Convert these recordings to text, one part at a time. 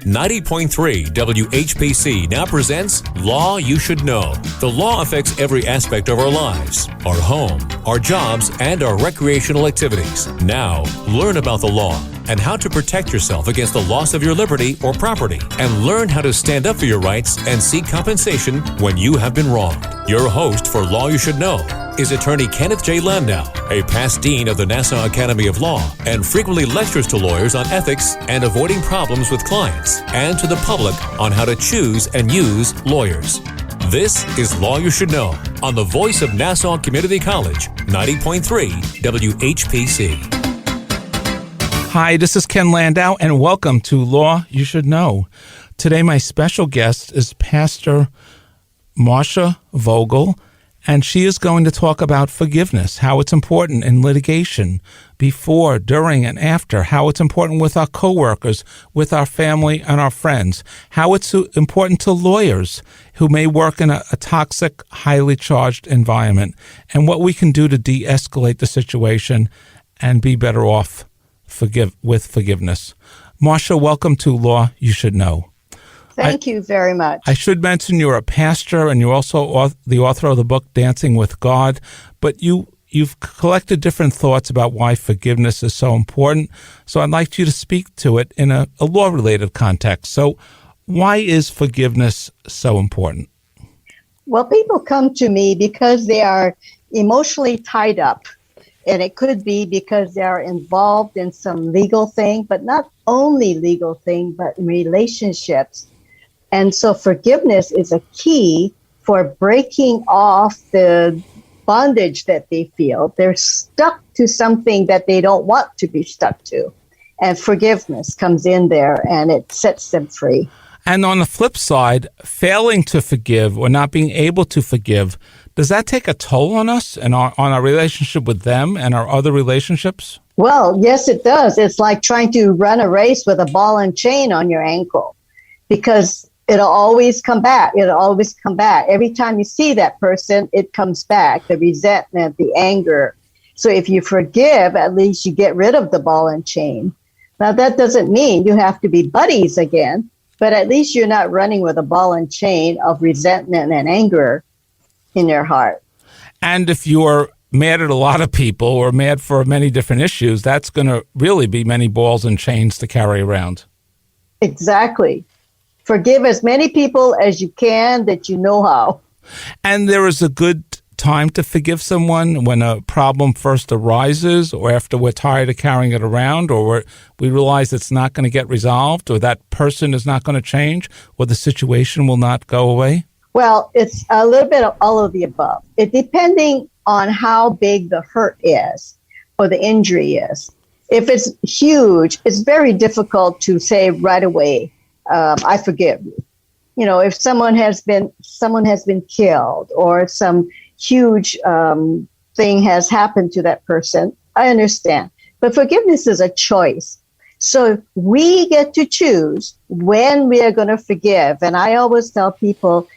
90.3 WHPC now presents Law You Should Know. The law affects every aspect of our lives, our home, our jobs, and our recreational activities. Now, learn about the law and how to protect yourself against the loss of your liberty or property, and learn how to stand up for your rights and seek compensation when you have been wronged. Your host for Law You Should Know is attorney Kenneth J. Landau, a past dean of the Nassau Academy of Law, and frequently lectures to lawyers on ethics and avoiding problems with clients, and to the public on how to choose and use lawyers. This is Law You Should Know on the voice of Nassau Community College, 90.3 WHPC. Hi, this is Ken Landau, and welcome to Law You Should Know. Today, my special guest is Pastor Marcia Vogl, and she is going to talk about forgiveness, how it's important in litigation, before, during, and after, how it's important with our coworkers, with our family, and our friends, how it's important to lawyers who may work in a toxic, highly charged environment, and what we can do to de-escalate the situation and be better off with forgiveness. Marcia, welcome to Law You Should Know. Thank you very much. I should mention you're a pastor and you're also the author of the book Dancing with God, but you've collected different thoughts about why forgiveness is so important. So I'd like you to speak to it in a law-related context. So why is forgiveness so important? Well, people come to me because they are emotionally tied up. And it could be because they are involved in some legal thing, but not only legal thing, but relationships. And so forgiveness is a key for breaking off the bondage that they feel. They're stuck to something that they don't want to be stuck to. And forgiveness comes in there and it sets them free. And on the flip side, failing to forgive or not being able to forgive, does that take a toll on us and on our relationship with them and our other relationships? Well, yes, it does. It's like trying to run a race with a ball and chain on your ankle because it'll always come back. It'll always come back. Every time you see that person, it comes back, the resentment, the anger. So if you forgive, at least you get rid of the ball and chain. Now, that doesn't mean you have to be buddies again, but at least you're not running with a ball and chain of resentment and anger in your heart. And if you're mad at a lot of people or mad for many different issues, that's going to really be many balls and chains to carry around. Exactly. Forgive as many people as you can that you know how. And there is a good time to forgive someone when a problem first arises or after we're tired of carrying it around or we realize it's not going to get resolved or that person is not going to change or the situation will not go away? Well, it's a little bit of all of the above. It depending on how big the hurt is or the injury is. If it's huge, it's very difficult to say right away, I forgive you. You know, if someone has been killed or some huge thing has happened to that person, I understand. But forgiveness is a choice. So we get to choose when we are going to forgive. And I always tell people,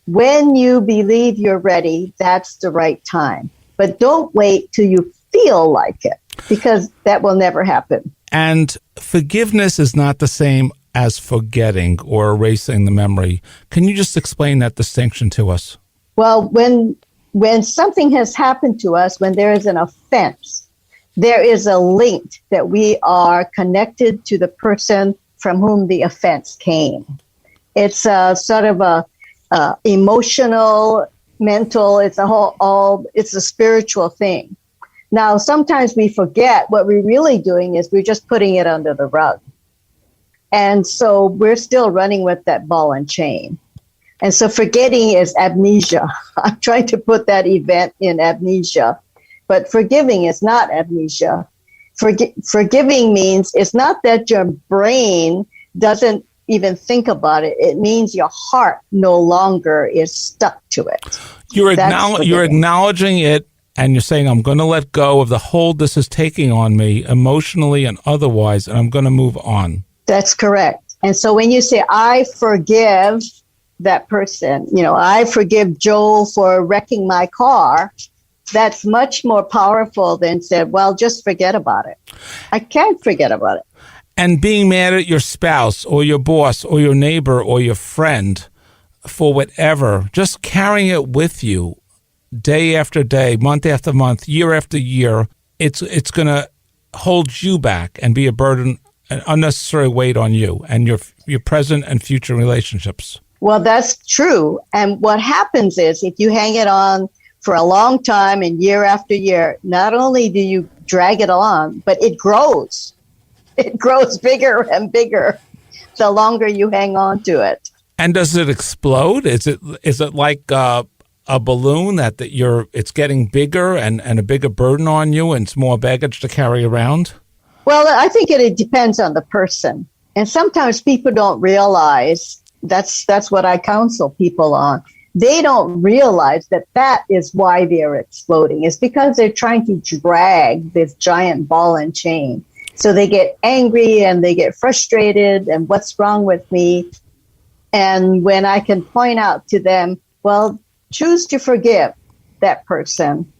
when you believe you're ready, that's the right time. But don't wait till you feel like it, because that will never happen. And forgiveness is not the same as forgetting or erasing the memory. Can you just explain that distinction to us? Well, when something has happened to us, when there is an offense, there is a link that we are connected to the person from whom the offense came. It's a sort of a emotional, mental, it's a spiritual thing. Now, sometimes we forget what we're really doing is we're just putting it under the rug. And so we're still running with that ball and chain. And so forgetting is amnesia. I'm trying to put that event in amnesia, but forgiving is not amnesia. Forgiving means it's not that your brain doesn't even think about it. It means your heart no longer is stuck to it. You're acknowledging it, and you're saying, I'm going to let go of the hold this is taking on me emotionally and otherwise, and I'm going to move on. That's correct. And so when you say, I forgive that person, I forgive Joel for wrecking my car, that's much more powerful than said, well, just forget about it. I can't forget about it. And being mad at your spouse or your boss or your neighbor or your friend for whatever, just carrying it with you day after day, month after month, year after year, it's going to hold you back and be a burden, an unnecessary weight on you and your present and future relationships. Well, that's true. And what happens is if you hang it on for a long time and year after year, not only do you drag it along, but it grows. It grows bigger and bigger the longer you hang on to it. And does it explode? Is it like a balloon that it's getting bigger and a bigger burden on you and it's more baggage to carry around? Well, I think it depends on the person. And sometimes people don't realize that's what I counsel people on. They don't realize that is why they're exploding. It's because they're trying to drag this giant ball and chain. So they get angry and they get frustrated and what's wrong with me? And when I can point out to them, well, choose to forgive that person.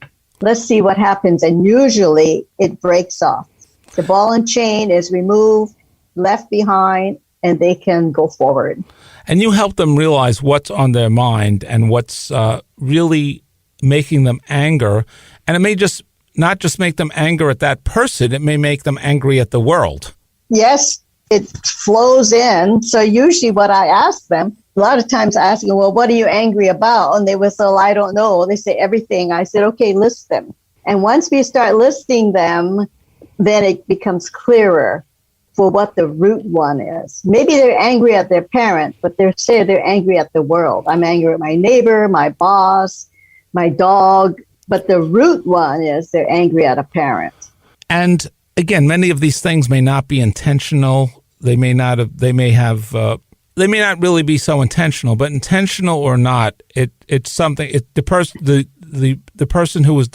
Let's see what happens. And usually it breaks off. The ball and chain is removed, left behind, and they can go forward. And you help them realize what's on their mind and what's really making them anger. And it may not just make them angry at that person, it may make them angry at the world. Yes, it flows in. So usually what I ask them, a lot of times I ask them, well, what are you angry about? And they will say, well, I don't know. They say everything. I said, okay, list them. And once we start listing them, then it becomes clearer for what the root one is. Maybe they're angry at their parent, but they're angry at the world. I'm angry at my neighbor, my boss, my dog. But the root one is they're angry at a parent. And again, many of these things may not be intentional. They may not really be so intentional, but intentional or not, it's something. The person who is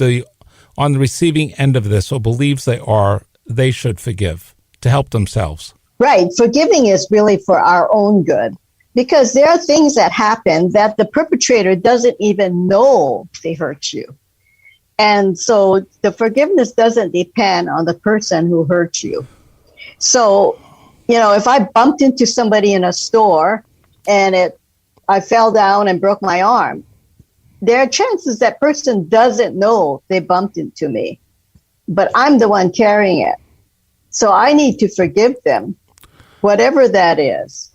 on the receiving end of this or believes they should forgive to help themselves. Right. Forgiving is really for our own good, because there are things that happen that the perpetrator doesn't even know they hurt you. And so the forgiveness doesn't depend on the person who hurt you. So, if I bumped into somebody in a store and I fell down and broke my arm, there are chances that person doesn't know they bumped into me, but I'm the one carrying it. So I need to forgive them, whatever that is.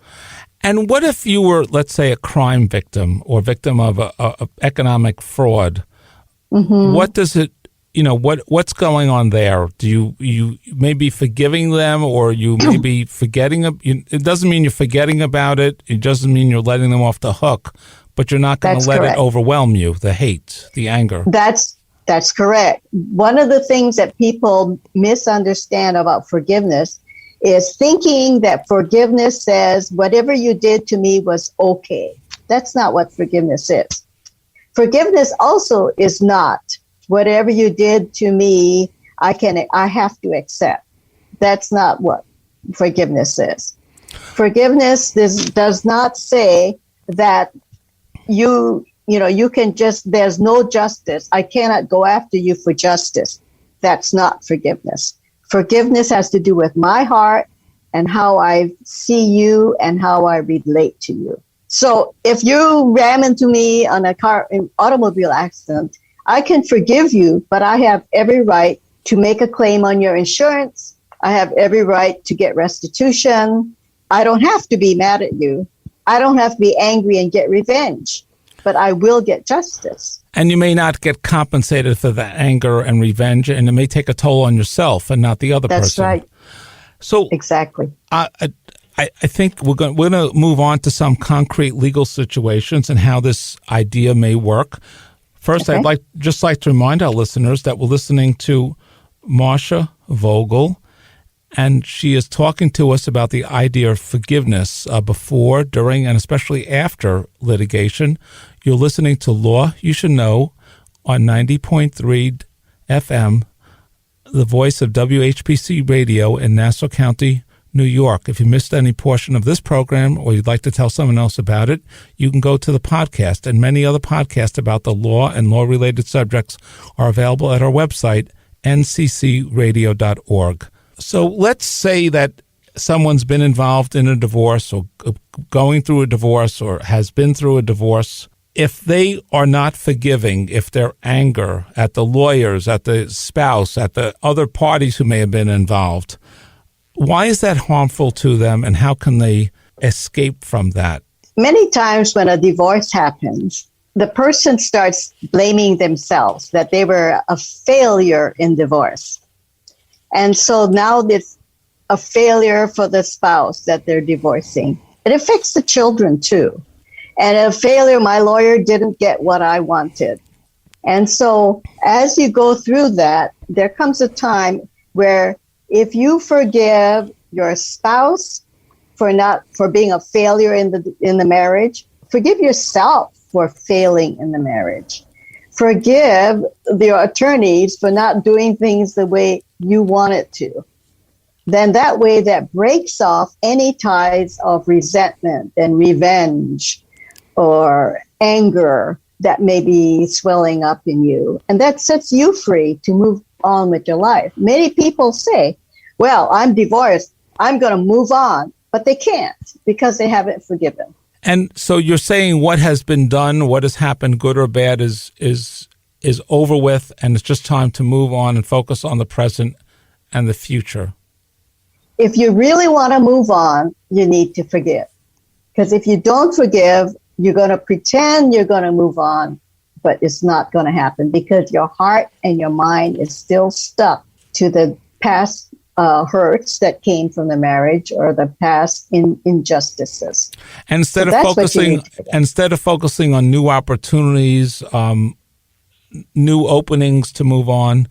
And what if you were, let's say, a crime victim or victim of a economic fraud? Mm-hmm. What does it, what's going on there? Do you may be forgiving them, or you may be forgetting? It doesn't mean you're forgetting about it. It doesn't mean you're letting them off the hook, but you're not going to let it overwhelm you, the hate, the anger. That's correct. One of the things that people misunderstand about forgiveness is thinking that forgiveness says whatever you did to me was okay. That's not what forgiveness is. Forgiveness also is not whatever you did to me, I have to accept. That's not what forgiveness is. Forgiveness does not say that you can there's no justice. I cannot go after you for justice. That's not forgiveness. Forgiveness has to do with my heart and how I see you and how I relate to you. So if you ram into me on an automobile accident, I can forgive you, but I have every right to make a claim on your insurance. I have every right to get restitution. I don't have to be mad at you. I don't have to be angry and get revenge, but I will get justice. And you may not get compensated for that anger and revenge, and it may take a toll on yourself and not the other person. That's right. So exactly. I think we're going to move on to some concrete legal situations and how this idea may work. First, okay. I'd like to remind our listeners that we're listening to Marcia Vogl, and she is talking to us about the idea of forgiveness before, during, and especially after litigation. You're listening to Law You Should Know on 90.3 FM, the voice of WHPC Radio in Nassau County, New York. If you missed any portion of this program or you'd like to tell someone else about it, you can go to the podcast, and many other podcasts about the law and law-related subjects are available at our website, nccradio.org. So let's say that someone's been involved in a divorce or going through a divorce or has been through a divorce, if they are not forgiving, if their anger at the lawyers, at the spouse, at the other parties who may have been involved, why is that harmful to them, and how can they escape from that? Many times when a divorce happens, the person starts blaming themselves, that they were a failure in divorce. And so now it's a failure for the spouse that they're divorcing. It affects the children too. And a failure, my lawyer didn't get what I wanted. And so as you go through that, there comes a time where if you forgive your spouse for being a failure in the marriage, forgive yourself for failing in the marriage. Forgive your attorneys for not doing things the way you want it to. Then that way that breaks off any ties of resentment and revenge or anger that may be swelling up in you. And that sets you free to move on with your life. Many people say, well, I'm divorced, I'm going to move on. But they can't because they haven't forgiven. And so you're saying what has been done, what has happened, good or bad, is over with, and it's just time to move on and focus on the present and the future. If you really want to move on, you need to forgive. Because if you don't forgive, you're going to pretend you're going to move on, but it's not going to happen because your heart and your mind is still stuck to the past hurts that came from the marriage or the past injustices. And instead of focusing on new opportunities, new openings to move on,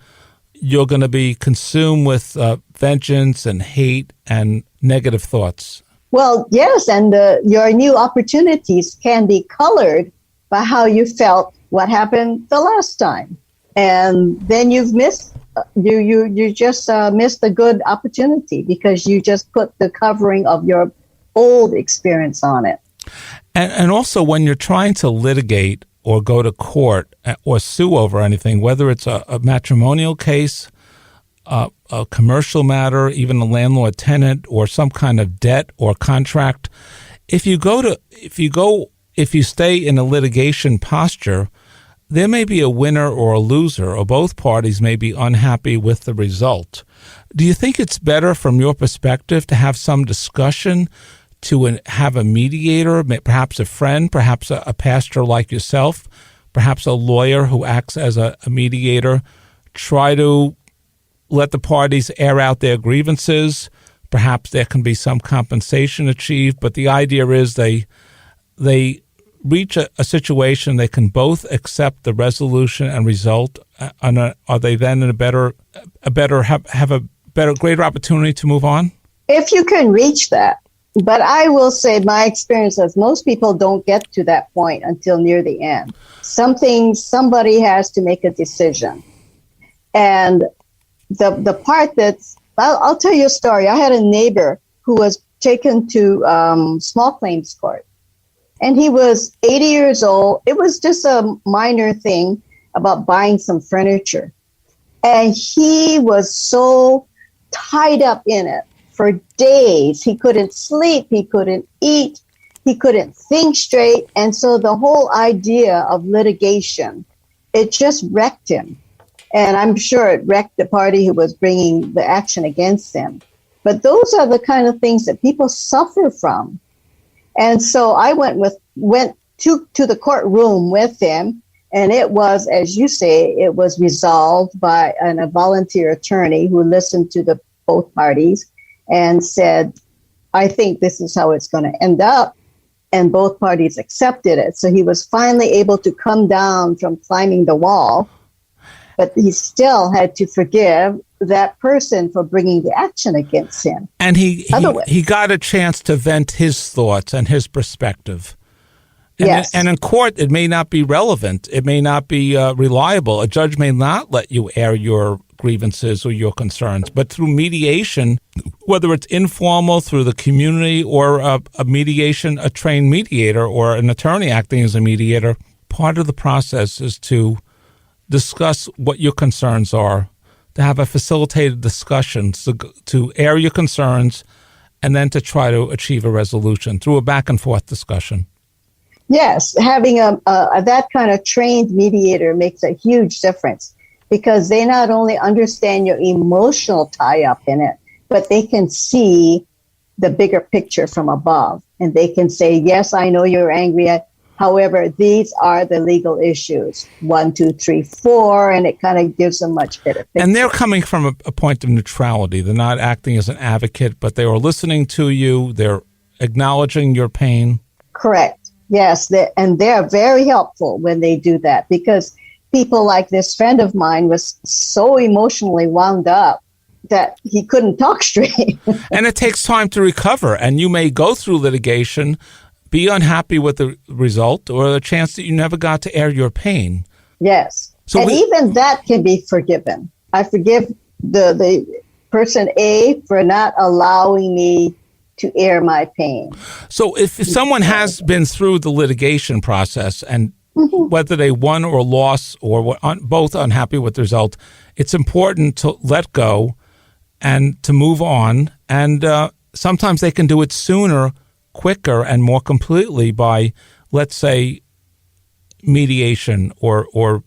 you're going to be consumed with vengeance and hate and negative thoughts. Well, yes, and your new opportunities can be colored by how you felt what happened the last time, and then you've missed. You just missed a good opportunity because you just put the covering of your old experience on it. And also when you're trying to litigate or go to court or sue over anything, whether it's a matrimonial case, a commercial matter, even a landlord-tenant or some kind of debt or contract, if you stay in a litigation posture, there may be a winner or a loser, or both parties may be unhappy with the result. Do you think it's better from your perspective to have some discussion, to have a mediator, perhaps a friend, perhaps a pastor like yourself, perhaps a lawyer who acts as a mediator, try to let the parties air out their grievances? Perhaps there can be some compensation achieved, but the idea is they reach a situation they can both accept the resolution and result. Are they then in a greater opportunity to move on? If you can reach that. But I will say my experience is most people don't get to that point until near the end. Somebody has to make a decision. And the part that's, I'll tell you a story. I had a neighbor who was taken to small claims court. And he was 80 years old. It was just a minor thing about buying some furniture. And he was so tied up in it for days. He couldn't sleep. He couldn't eat. He couldn't think straight. And so the whole idea of litigation, it just wrecked him. And I'm sure it wrecked the party who was bringing the action against him. But those are the kind of things that people suffer from. And so I went to the courtroom with him, and it was, as you say, it was resolved by a volunteer attorney who listened to both parties and said, I think this is how it's going to end up. And both parties accepted it. So he was finally able to come down from climbing the wall, but he still had to forgive that person for bringing the action against him. And he got a chance to vent his thoughts and his perspective. And, yes. And in court, it may not be relevant. It may not be reliable. A judge may not let you air your grievances or your concerns. But through mediation, whether it's informal through the community or a trained mediator or an attorney acting as a mediator, part of the process is to discuss what your concerns are, to have a facilitated discussion, to air your concerns and then to try to achieve a resolution through a back and forth discussion. Yes, having that kind of trained mediator makes a huge difference, because they not only understand your emotional tie-up in it, but they can see the bigger picture from above. And they can say, yes, I know you're angry. However, these are the legal issues. 1, 2, 3, 4, and it kind of gives a much better picture. And they're coming from a point of neutrality. They're not acting as an advocate, but they are listening to you. They're acknowledging your pain. Correct. Yes, and they're very helpful when they do that, because people like this friend of mine was so emotionally wound up that he couldn't talk straight. And it takes time to recover, and you may go through litigation, be unhappy with the result, or the chance that you never got to air your pain. Yes. So even that can be forgiven. I forgive the person A for not allowing me to air my pain. So if someone has been through the litigation process, and whether they won or lost or were both unhappy with the result, it's important to let go and to move on. And sometimes they can do it sooner, quicker, and more completely by, let's say, mediation or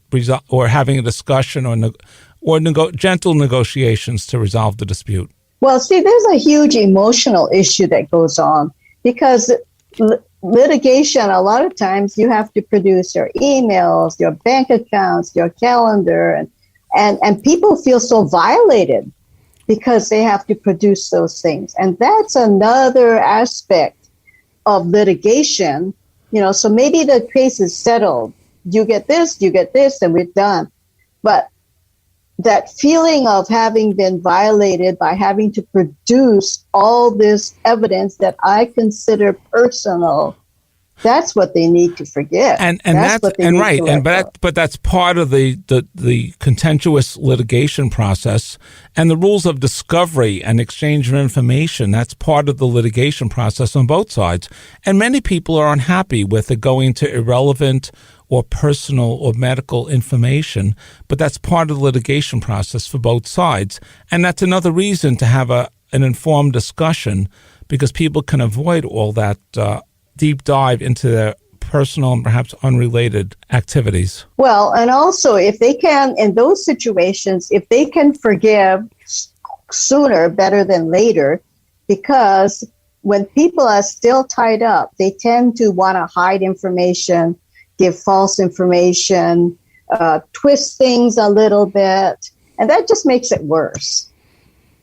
having a discussion or gentle negotiations to resolve the dispute. Well, see, there's a huge emotional issue that goes on, because litigation, a lot of times you have to produce your emails, your bank accounts, your calendar, and people feel so violated because they have to produce those things. And that's another aspect of litigation. So maybe the case is settled. You get this, and we're done. But that feeling of having been violated by having to produce all this evidence that I consider personal, that's what they need to forget. But that's part of the contentious litigation process, and the rules of discovery and exchange of information. That's part of the litigation process on both sides. And many people are unhappy with it going to irrelevant or personal or medical information, but that's part of the litigation process for both sides. And that's another reason to have an informed discussion, because people can avoid all that deep dive into their personal and perhaps unrelated activities. Well, and also if they can, in those situations, if they can forgive sooner better than later, because when people are still tied up, they tend to want to hide information, give false information, twist things a little bit, and that just makes it worse.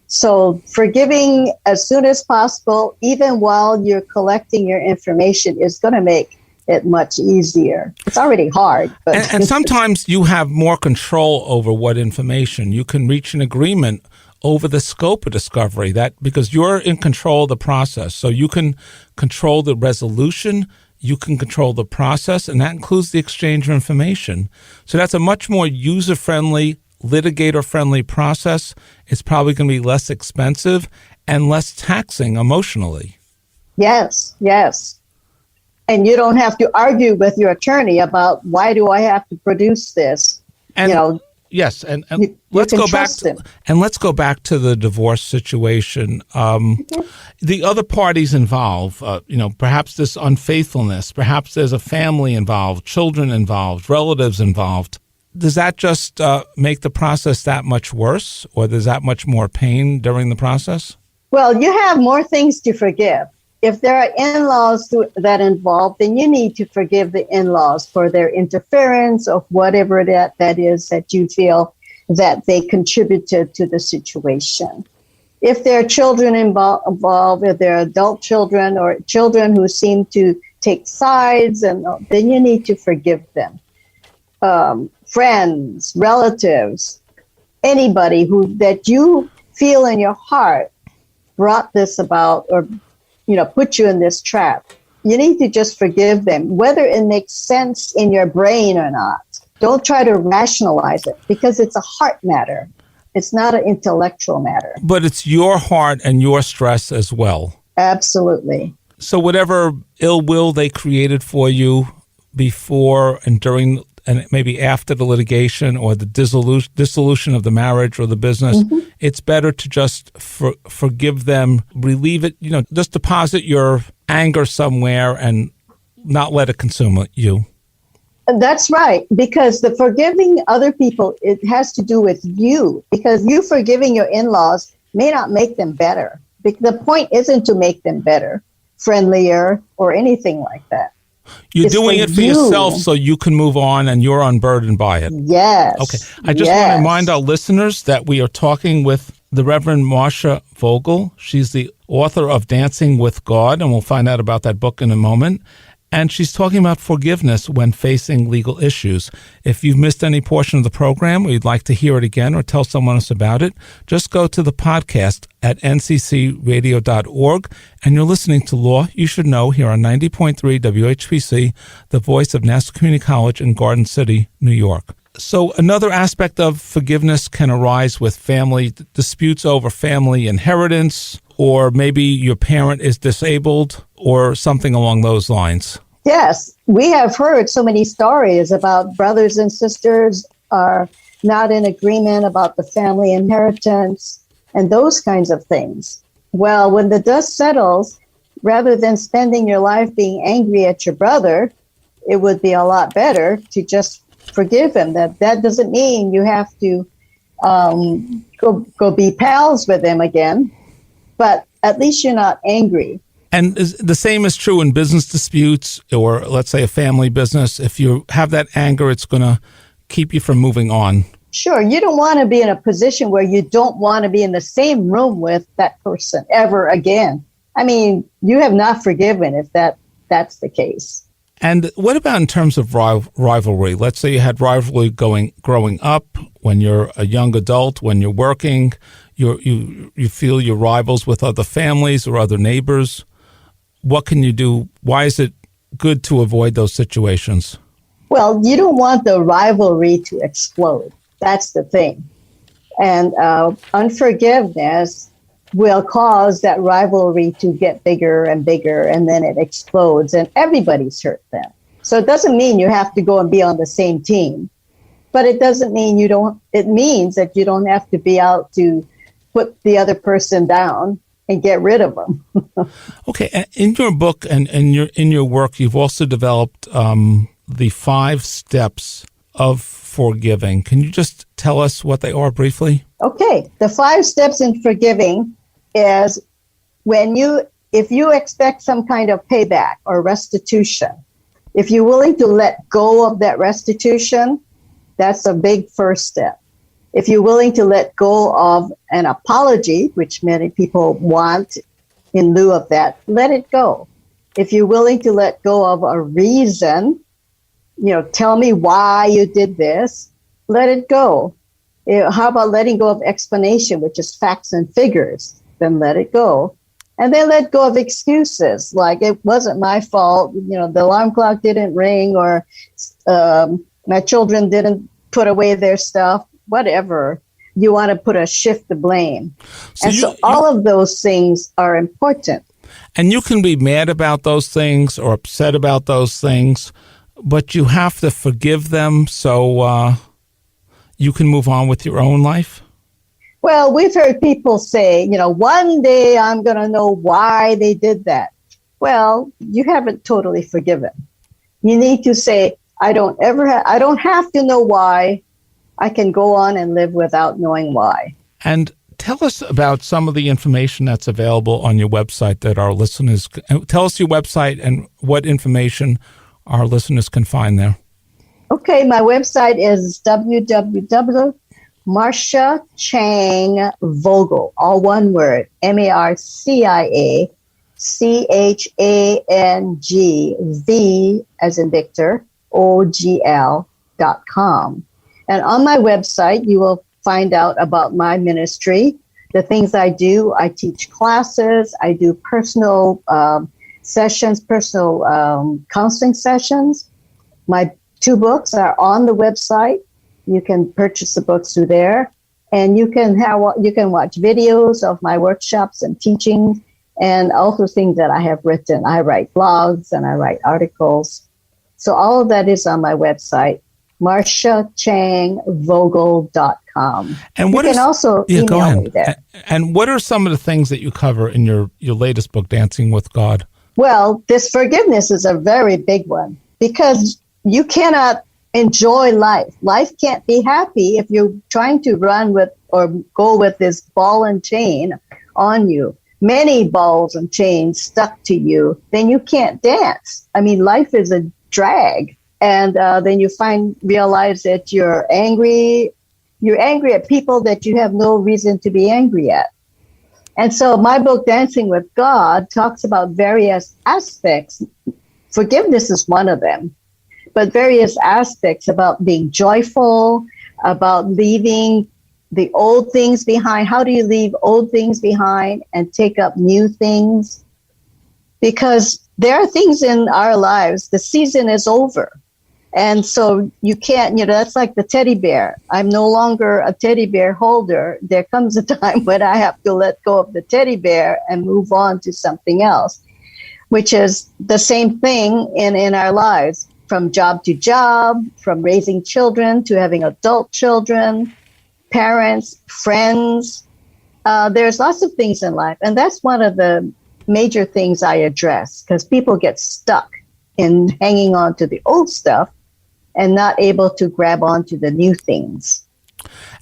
So forgiving as soon as possible, even while you're collecting your information, is going to make it much easier. It's already hard. But and sometimes you have more control over what information. You can reach an agreement over the scope of discovery, that because you're in control of the process. So you can control the resolution, you can control the process, and that includes the exchange of information. So that's a much more user-friendly, litigator-friendly process. It's probably going to be less expensive and less taxing emotionally. Yes. And you don't have to argue with your attorney about, why do I have to produce this? Yes, and let's go back to the divorce situation. The other parties involved, perhaps this unfaithfulness, perhaps there's a family involved, children involved, relatives involved. Does that just make the process that much worse, or there's that much more pain during the process? Well, you have more things to forgive. If there are in-laws that involved, then you need to forgive the in-laws for their interference of whatever that is that you feel that they contributed to the situation. If there are children involved, if there are adult children or children who seem to take sides, then you need to forgive them. Friends, relatives, anybody that you feel in your heart brought this about or put you in this trap. You need to just forgive them, whether it makes sense in your brain or not. Don't try to rationalize it, because it's a heart matter. It's not an intellectual matter. But it's your heart and your stress as well. Absolutely. So whatever ill will they created for you before and during and maybe after the litigation or the dissolution of the marriage or the business, it's better to just forgive them, relieve it, just deposit your anger somewhere and not let it consume you. That's right, because the forgiving other people, it has to do with you, because you forgiving your in-laws may not make them better. The point isn't to make them better, friendlier, or anything like that. You're doing it for yourself so you can move on and you're unburdened by it. Yes. Okay. I just want to remind our listeners that we are talking with the Reverend Marcia Vogl. She's the author of Dancing with God, and we'll find out about that book in a moment. And she's talking about forgiveness when facing legal issues. If you've missed any portion of the program or you'd like to hear it again or tell someone else about it, just go to the podcast at nccradio.org. And you're listening to Law You Should Know here on 90.3 WHPC, the voice of Nassau Community College in Garden City, New York. So another aspect of forgiveness can arise with family disputes over family inheritance, or maybe your parent is disabled or something along those lines. Yes, we have heard so many stories about brothers and sisters are not in agreement about the family inheritance and those kinds of things. Well, when the dust settles, rather than spending your life being angry at your brother, it would be a lot better to just forgive him. That doesn't mean you have to go be pals with him again, but at least you're not angry. And the same is true in business disputes or, let's say, a family business. If you have that anger, it's going to keep you from moving on. Sure. You don't want to be in a position where you don't want to be in the same room with that person ever again. I mean, you have not forgiven if that's the case. And what about in terms of rivalry? Let's say you had rivalry growing up, when you're a young adult, when you're working, you feel you're rivals with other families or other neighbors. What can you do? Why is it good to avoid those situations? Well, you don't want the rivalry to explode. That's the thing. And unforgiveness will cause that rivalry to get bigger and bigger, and then it explodes, and everybody's hurt then. So it doesn't mean you have to go and be on the same team, but it doesn't mean it means that you don't have to be out to put the other person down and get rid of them. Okay. In your book and in your work, you've also developed the 5 steps of forgiving. Can you just tell us what they are briefly? Okay. The 5 steps in forgiving is if you expect some kind of payback or restitution, if you're willing to let go of that restitution, that's a big first step. If you're willing to let go of an apology, which many people want in lieu of that, let it go. If you're willing to let go of a reason, tell me why you did this, let it go. How about letting go of explanation, which is facts and figures? Then let it go. And then let go of excuses, like it wasn't my fault, the alarm clock didn't ring, or my children didn't put away their stuff. Whatever you want to shift the blame. So all of those things are important. And you can be mad about those things or upset about those things, but you have to forgive them so you can move on with your own life. Well, we've heard people say, one day I'm going to know why they did that. Well, you haven't totally forgiven. You need to say, I don't have to know why. I can go on and live without knowing why. And tell us about some of the information that's available on your website that our listeners, tell us your website and what information our listeners can find there. Okay, my website is www.Marcia Chang Vogl, all one word, MarciaChang, V as in Victor, OGL.com. And on my website, you will find out about my ministry, the things I do. I teach classes. I do personal sessions, personal counseling sessions. My 2 books are on the website. You can purchase the books through there. And you can watch videos of my workshops and teachings, and also things that I have written. I write blogs and I write articles. So all of that is on my website. marciachangvogl.com. And what you can also email me there. And what are some of the things that you cover in your latest book, Dancing with God? Well, this forgiveness is a very big one because you cannot enjoy life. Life can't be happy if you're trying to run with or go with this ball and chain on you. Many balls and chains stuck to you, then you can't dance. I mean, life is a drag. And then you realize that you're angry. You're angry at people that you have no reason to be angry at. And so my book, Dancing with God, talks about various aspects. Forgiveness is one of them, but various aspects about being joyful, about leaving the old things behind. How do you leave old things behind and take up new things? Because there are things in our lives, the season is over. And so you can't, that's like the teddy bear. I'm no longer a teddy bear holder. There comes a time when I have to let go of the teddy bear and move on to something else, which is the same thing in our lives, from job to job, from raising children to having adult children, parents, friends. There's lots of things in life. And that's one of the major things I address, because people get stuck in hanging on to the old stuff and not able to grab onto the new things.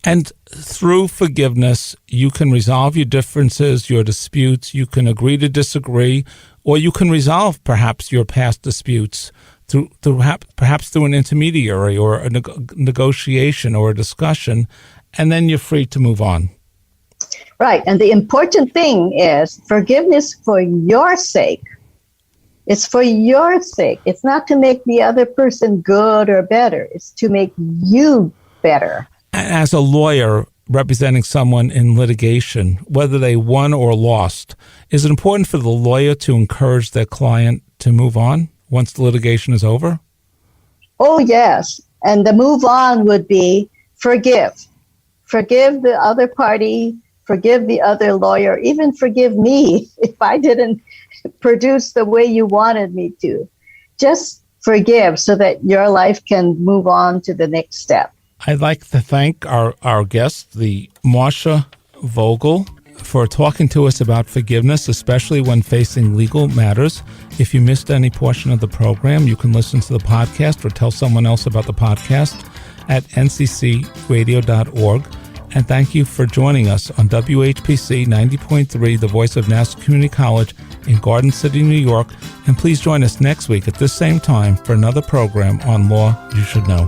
And through forgiveness, you can resolve your differences, your disputes. You can agree to disagree, or you can resolve perhaps your past disputes through perhaps through an intermediary or a negotiation or a discussion, and then you're free to move on. Right. And the important thing is forgiveness for your sake. It's for your sake. It's not to make the other person good or better. It's to make you better. As a lawyer representing someone in litigation, whether they won or lost, is it important for the lawyer to encourage their client to move on once the litigation is over? Oh, yes. And the move on would be forgive. Forgive the other party, forgive the other lawyer, even forgive me if I didn't produce the way you wanted me to. Just forgive so that your life can move on to the next step. I'd like to thank our guest, the Marcia Vogl, for talking to us about forgiveness, especially when facing legal matters. If you missed any portion of the program, you can listen to the podcast or tell someone else about the podcast at nccradio.org. And thank you for joining us on WHPC 90.3, the voice of Nassau Community College in Garden City, New York. And please join us next week at this same time for another program on Law You Should Know.